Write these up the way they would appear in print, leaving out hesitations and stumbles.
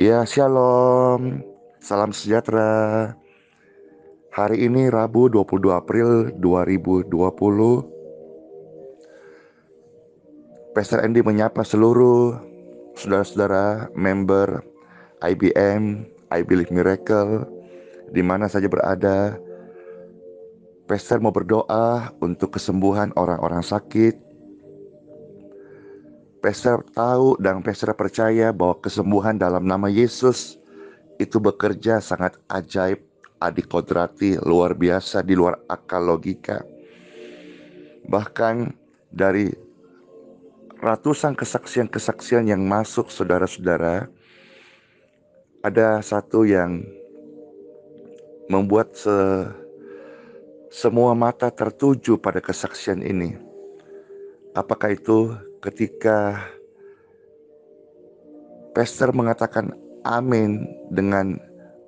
Ya, shalom. Salam sejahtera. Hari ini Rabu 22 April 2020. Pastor Andy menyapa seluruh saudara-saudara member IBM, I Believe Miracle, di mana saja berada. Pastor mau berdoa untuk kesembuhan orang-orang sakit. Pastor tahu dan Pastor percaya bahwa kesembuhan dalam nama Yesus itu bekerja sangat ajaib, adikodrati, luar biasa, di luar akal logika. Bahkan dari ratusan kesaksian-kesaksian yang masuk, saudara-saudara, ada satu yang membuat semua mata tertuju pada kesaksian ini. Apakah itu ketika pastor mengatakan amin dengan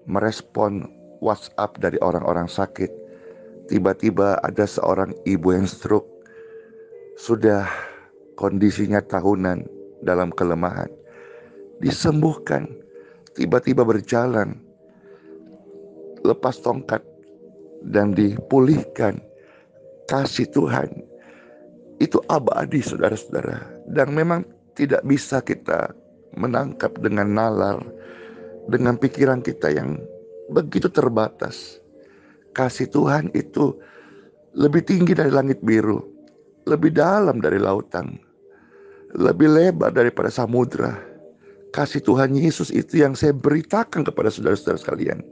merespon WhatsApp dari orang-orang sakit. Tiba-tiba ada seorang ibu yang stroke, sudah kondisinya tahunan dalam kelemahan, disembuhkan, tiba-tiba berjalan, lepas tongkat, dan dipulihkan. Kasih Tuhan itu abadi, saudara-saudara, dan memang tidak bisa kita menangkap dengan nalar, dengan pikiran kita yang begitu terbatas. Kasih Tuhan itu lebih tinggi dari langit biru, lebih dalam dari lautan, lebih lebar daripada samudra. Kasih Tuhan Yesus itu yang saya beritakan kepada saudara-saudara sekalian.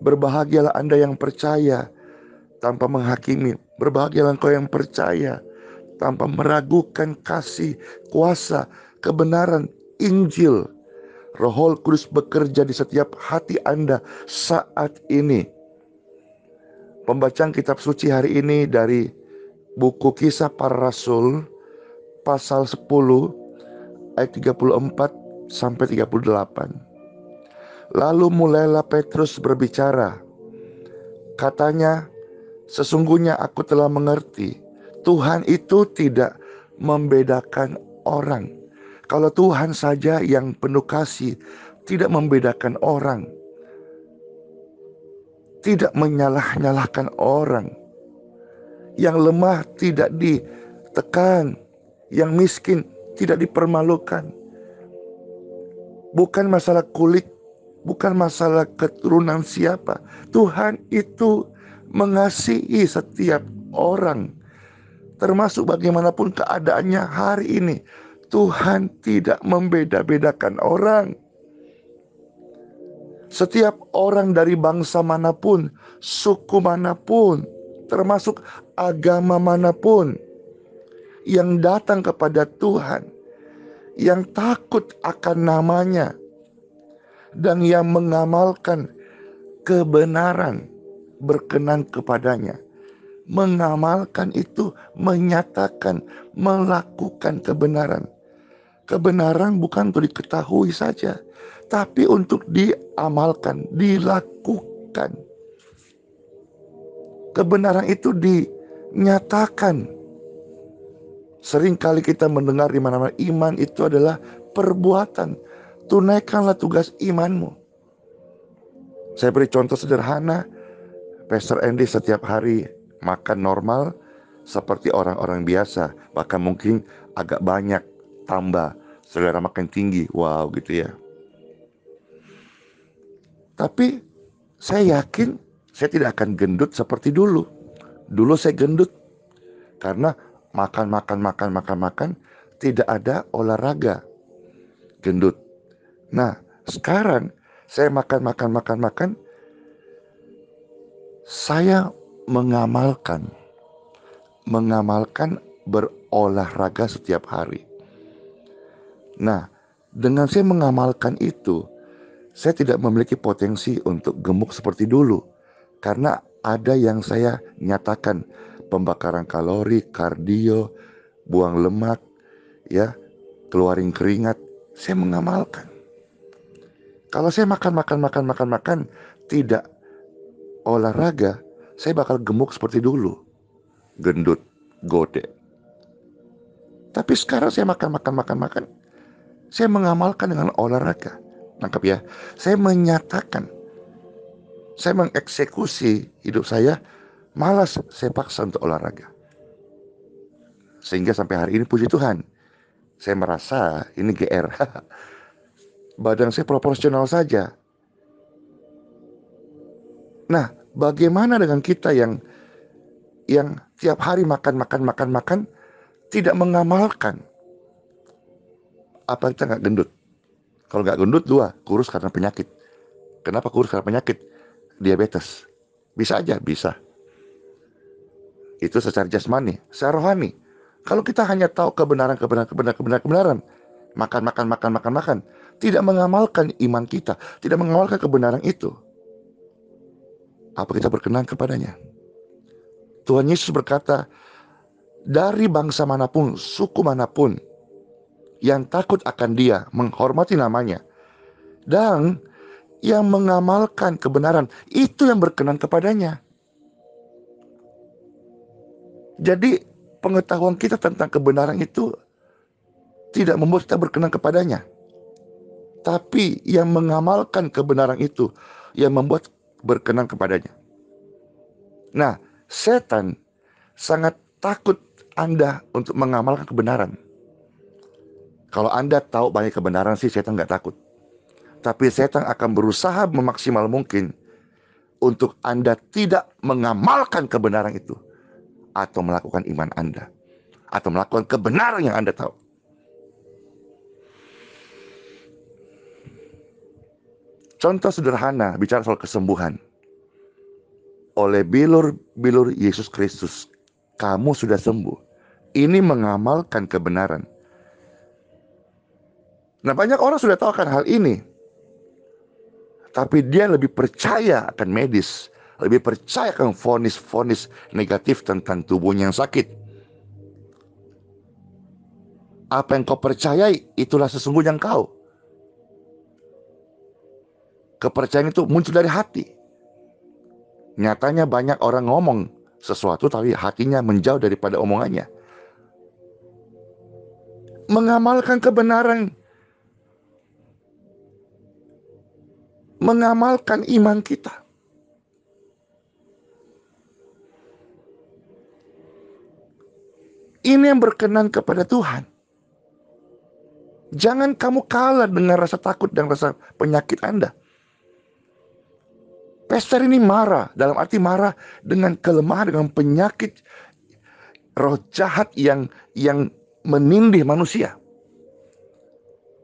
Berbahagialah Anda yang percaya tanpa menghakimi. Berbahagialah engkau yang percaya tanpa meragukan kasih, kuasa, kebenaran, Injil. Roh Kudus bekerja di setiap hati Anda saat ini. Pembacaan kitab suci hari ini dari buku Kisah Para Rasul pasal 10 ayat 34 sampai 38. Lalu mulailah Petrus berbicara. Katanya, sesungguhnya aku telah mengerti, Tuhan itu tidak membedakan orang. Kalau Tuhan saja yang penuh kasih, tidak membedakan orang, tidak menyalah-nyalahkan orang. Yang lemah tidak ditekan, yang miskin tidak dipermalukan. Bukan masalah kulit, bukan masalah keturunan siapa. Tuhan itu mengasihi setiap orang, termasuk bagaimanapun keadaannya hari ini. Tuhan tidak membeda-bedakan orang. Setiap orang dari bangsa manapun, suku manapun, termasuk agama manapun, yang datang kepada Tuhan, yang takut akan namanya, dan yang mengamalkan kebenaran, berkenan kepadanya. Mengamalkan itu menyatakan, melakukan kebenaran. Kebenaran bukan untuk diketahui saja, tapi untuk diamalkan, dilakukan. Kebenaran itu dinyatakan. Seringkali kita mendengar di mana-mana, iman itu adalah perbuatan. Tunaikanlah tugas imanmu. Saya beri contoh sederhana. Pastor Andy setiap hari makan normal seperti orang-orang biasa, bahkan mungkin agak banyak tambah. Selera makan tinggi, wow gitu ya. Tapi saya yakin saya tidak akan gendut seperti dulu. Dulu saya gendut karena makan, tidak ada olahraga, gendut. Nah, sekarang saya makan, saya mengamalkan berolahraga setiap hari. Nah, dengan saya mengamalkan itu, saya tidak memiliki potensi untuk gemuk seperti dulu. Karena ada yang saya nyatakan, pembakaran kalori, kardio, buang lemak, ya, keluarin keringat. Saya mengamalkan. Kalau saya makan, tidak olahraga, saya bakal gemuk seperti dulu. Gendut, gode. Tapi sekarang saya makan. Saya mengamalkan dengan olahraga. Nangkap ya? Saya menyatakan, saya mengeksekusi hidup saya, malas saya paksa untuk olahraga. Sehingga sampai hari ini puji Tuhan, saya merasa ini GR. Badan saya proporsional saja. Nah, bagaimana dengan kita yang tiap hari makan, tidak mengamalkan? Apa kita nggak gendut? Kalau nggak gendut, dua, kurus karena penyakit. Kenapa kurus karena penyakit? Diabetes. Bisa aja, bisa. Itu secara jasmani. Secara rohani, kalau kita hanya tahu kebenaran, makan, tidak mengamalkan iman kita, tidak mengamalkan kebenaran itu, apa kita berkenan kepadanya? Tuhan Yesus berkata, dari bangsa manapun, suku manapun, yang takut akan Dia, menghormati namanya, dan yang mengamalkan kebenaran, itu yang berkenan kepadanya. Jadi pengetahuan kita tentang kebenaran itu tidak membuat kita berkenan kepadanya, tapi yang mengamalkan kebenaran itu yang membuat berkenan kepadanya. Nah, setan sangat takut Anda untuk mengamalkan kebenaran. Kalau Anda tahu banyak kebenaran sih, setan nggak takut. Tapi setan akan berusaha memaksimal mungkin untuk Anda tidak mengamalkan kebenaran itu, atau melakukan iman Anda, atau melakukan kebenaran yang Anda tahu. Contoh sederhana bicara soal kesembuhan. Oleh bilur-bilur Yesus Kristus, kamu sudah sembuh. Ini mengamalkan kebenaran. Nah, banyak orang sudah tahu akan hal ini, tapi dia lebih percaya akan medis, lebih percaya akan vonis-vonis negatif tentang tubuhnya yang sakit. Apa yang kau percayai, itulah sesungguhnya engkau. Kepercayaan itu muncul dari hati. Nyatanya banyak orang ngomong sesuatu, tapi hatinya menjauh daripada omongannya. Mengamalkan kebenaran, mengamalkan iman kita. Ini yang berkenan kepada Tuhan. Jangan kamu kalah dengan rasa takut dan rasa penyakit Anda. Pastor ini marah, dalam arti marah dengan kelemahan, dengan penyakit roh jahat yang menindih manusia.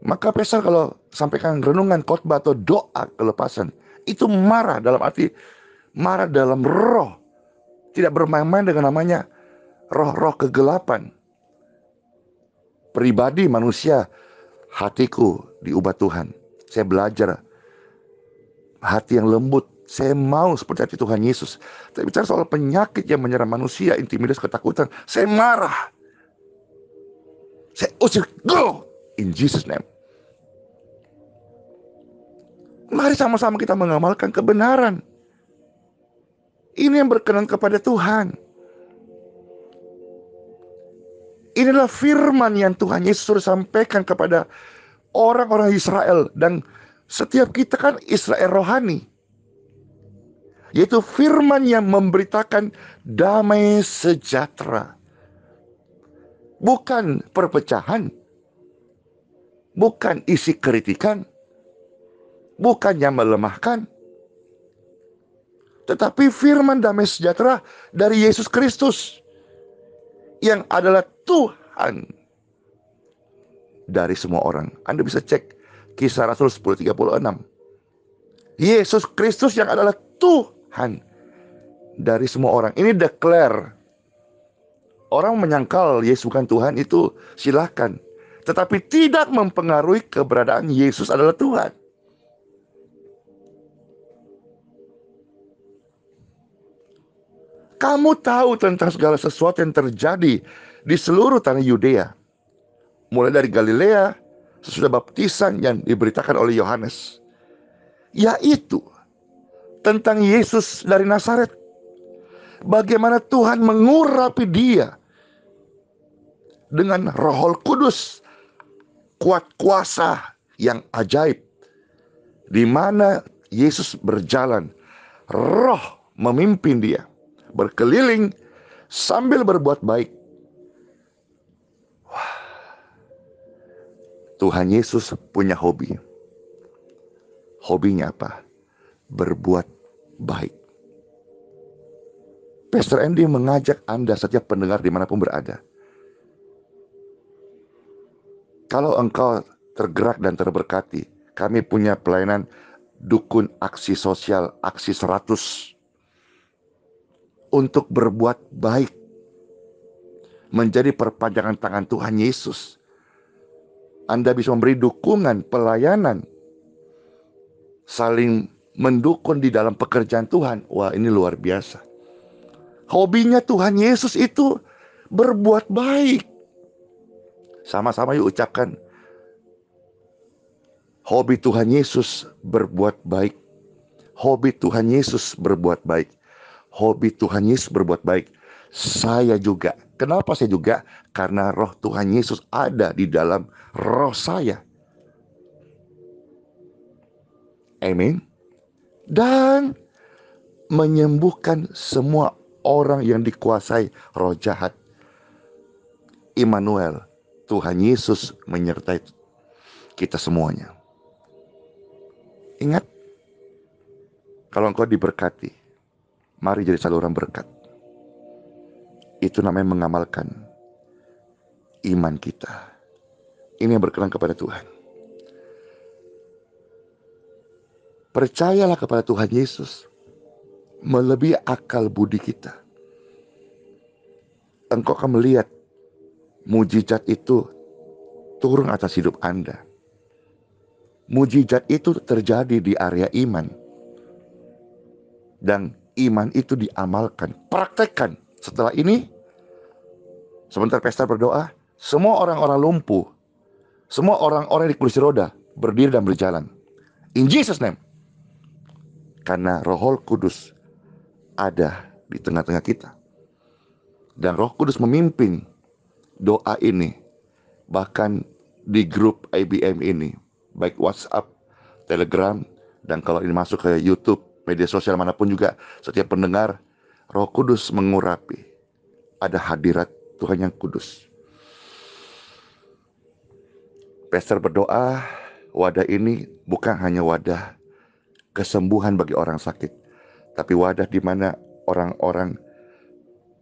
Maka pastor kalau sampaikan renungan, khotbah atau doa kelepasan, itu marah dalam arti marah dalam roh, tidak bermain-main dengan namanya roh-roh kegelapan. Pribadi manusia, hatiku diubah Tuhan. Saya belajar hati yang lembut. Saya mau seperti hati Tuhan Yesus. Tapi bicara soal penyakit yang menyerang manusia, intimidasi, ketakutan, saya marah. Saya usir, go in Jesus name. Mari sama-sama kita mengamalkan kebenaran. Ini yang berkenan kepada Tuhan. Inilah firman yang Tuhan Yesus sudah sampaikan kepada orang-orang Israel. Dan setiap kita kan Israel rohani, yaitu firman yang memberitakan damai sejahtera. Bukan perpecahan, bukan isi kritikan, bukan yang melemahkan, tetapi firman damai sejahtera dari Yesus Kristus, yang adalah Tuhan dari semua orang. Anda bisa cek Kisah Rasul 10:36. Yesus Kristus yang adalah Tuhan dari semua orang. Ini declare. Orang menyangkal Yesus bukan Tuhan, itu silahkan. Tetapi tidak mempengaruhi keberadaan Yesus adalah Tuhan. Kamu tahu tentang segala sesuatu yang terjadi di seluruh tanah Yudea, mulai dari Galilea sesudah baptisan yang diberitakan oleh Yohanes, yaitu tentang Yesus dari Nazaret. Bagaimana Tuhan mengurapi dia dengan Roh Kudus, kuat kuasa yang ajaib, di mana Yesus berjalan, Roh memimpin dia berkeliling sambil berbuat baik. Tuhan Yesus punya hobi. Hobinya apa? Berbuat baik. Pastor Andy mengajak Anda setiap pendengar dimanapun berada. Kalau engkau tergerak dan terberkati, kami punya pelayanan dukun aksi sosial, aksi 100. Untuk berbuat baik. Menjadi perpanjangan tangan Tuhan Yesus. Anda bisa memberi dukungan, pelayanan, saling mendukung di dalam pekerjaan Tuhan. Wah, ini luar biasa. Hobinya Tuhan Yesus itu berbuat baik. Sama-sama yuk ucapkan. Hobi Tuhan Yesus berbuat baik. Hobi Tuhan Yesus berbuat baik. Hobi Tuhan Yesus berbuat baik. Saya juga. Kenapa saya juga? Karena roh Tuhan Yesus ada di dalam roh saya. Amin. Dan menyembuhkan semua orang yang dikuasai roh jahat. Immanuel, Tuhan Yesus menyertai kita semuanya. Ingat, kalau engkau diberkati, mari jadi saluran berkat. Itu namanya mengamalkan iman kita. Ini yang berkenan kepada Tuhan. Percayalah kepada Tuhan Yesus melebihi akal budi kita. Engkau akan melihat mujizat itu turun atas hidup Anda. Mujizat itu terjadi di area iman. Dan iman itu diamalkan. Praktekkan. Setelah ini, sebentar pesta berdoa, semua orang-orang lumpuh, semua orang-orang di kursi roda berdiri dan berjalan. In Jesus' name. Karena Roh Kudus ada di tengah-tengah kita. Dan Roh Kudus memimpin doa ini. Bahkan di grup IBM ini. Baik WhatsApp, Telegram, dan kalau ini masuk ke YouTube, media sosial manapun juga, setiap pendengar, Roh Kudus mengurapi. Ada hadirat Tuhan yang kudus. Pastor berdoa, wadah ini bukan hanya wadah kesembuhan bagi orang sakit, tapi wadah di mana orang-orang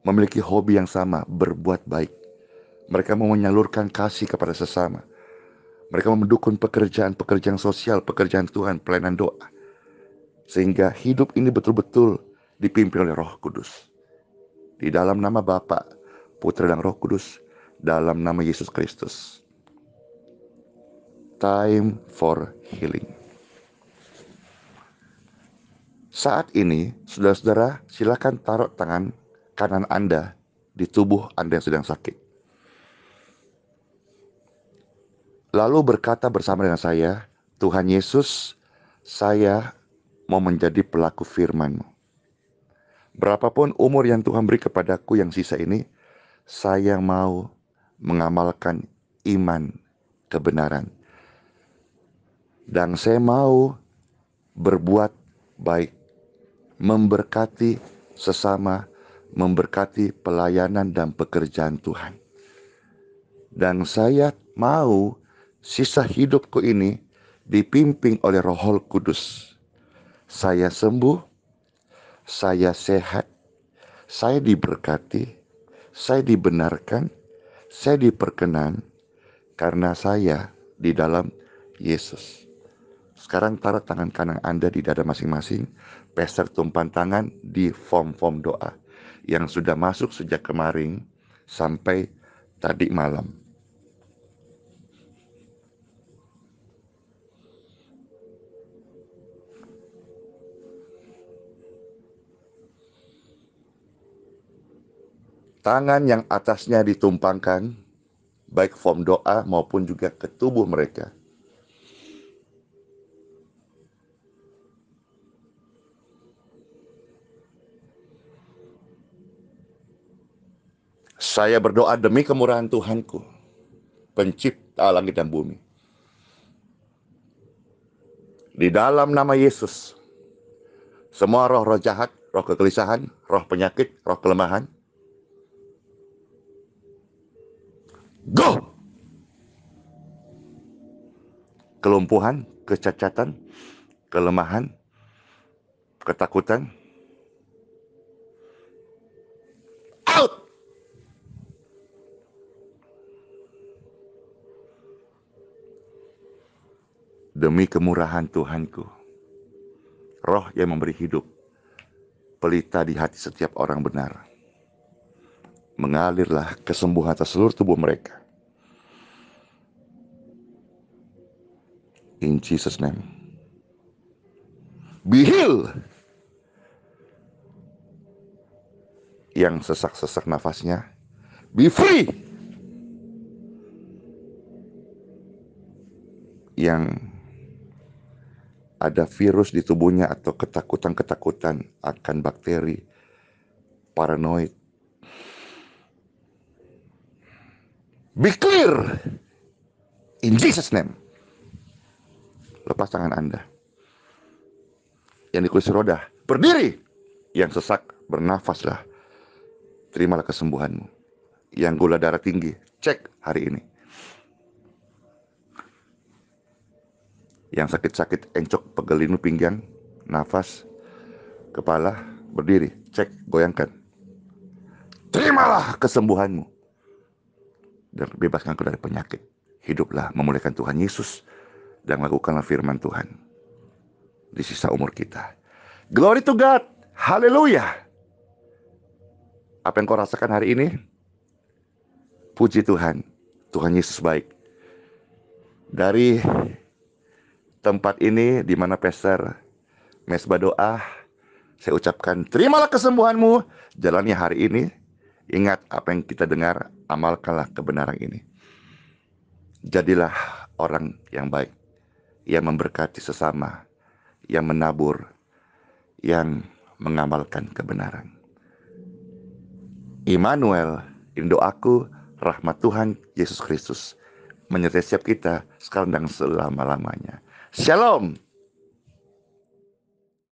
memiliki hobi yang sama, berbuat baik. Mereka mau menyalurkan kasih kepada sesama. Mereka mau mendukung pekerjaan sosial, pekerjaan Tuhan, pelayanan doa. Sehingga hidup ini betul-betul dipimpin oleh Roh Kudus. Di dalam nama Bapa, Putra dan Roh Kudus, dalam nama Yesus Kristus. Time for healing. Saat ini, saudara-saudara, silakan taruh tangan kanan Anda di tubuh Anda yang sedang sakit. Lalu berkata bersama dengan saya, Tuhan Yesus, saya mau menjadi pelaku firman-Mu. Berapapun umur yang Tuhan beri kepadaku yang sisa ini, saya mau mengamalkan iman kebenaran. Dan saya mau berbuat baik, memberkati sesama, memberkati pelayanan dan pekerjaan Tuhan. Dan saya mau sisa hidupku ini dipimpin oleh Roh Kudus. Saya sembuh, saya sehat, saya diberkati, saya dibenarkan, saya diperkenan karena saya di dalam Yesus. Sekarang taruh tangan kanan Anda di dada masing-masing. Pastor tumpuan tangan di form-form doa yang sudah masuk sejak kemarin sampai tadi malam. Tangan yang atasnya ditumpangkan, baik form doa maupun juga ke tubuh mereka. Saya berdoa demi kemurahan Tuhanku, pencipta langit dan bumi. Di dalam nama Yesus, semua roh-roh jahat, roh kegelisahan, roh penyakit, roh kelemahan, go! Kelumpuhan, kecacatan, kelemahan, ketakutan, out! Demi kemurahan Tuhanku, roh yang memberi hidup, pelita di hati setiap orang benar, mengalirlah kesembuhan atas seluruh tubuh mereka. In Jesus' name. Be healed. Yang sesak-sesak nafasnya, be free. Yang ada virus di tubuhnya atau ketakutan-ketakutan akan bakteri, paranoid, be clear. In Jesus' name. Lepas tangan Anda. Yang di kursi roda, berdiri. Yang sesak, bernafaslah. Terimalah kesembuhanmu. Yang gula darah tinggi, cek hari ini. Yang sakit-sakit, encok, pegelinu pinggang, nafas, kepala, berdiri, cek, goyangkan. Terimalah kesembuhanmu. Dan bebaskan aku dari penyakit. Hiduplah memuliakan Tuhan Yesus. Dan lakukanlah firman Tuhan di sisa umur kita. Glory to God. Haleluya. Apa yang kau rasakan hari ini? Puji Tuhan. Tuhan Yesus baik. Dari tempat ini di mana Pastor Mesbah doa, saya ucapkan terimalah kesembuhanmu. Jalani hari ini. Ingat apa yang kita dengar, amalkanlah kebenaran ini. Jadilah orang yang baik, yang memberkati sesama, yang menabur, yang mengamalkan kebenaran. Immanuel, ini doaku, rahmat Tuhan Yesus Kristus menyertai setiap kita sekarang dan selama-lamanya. Shalom.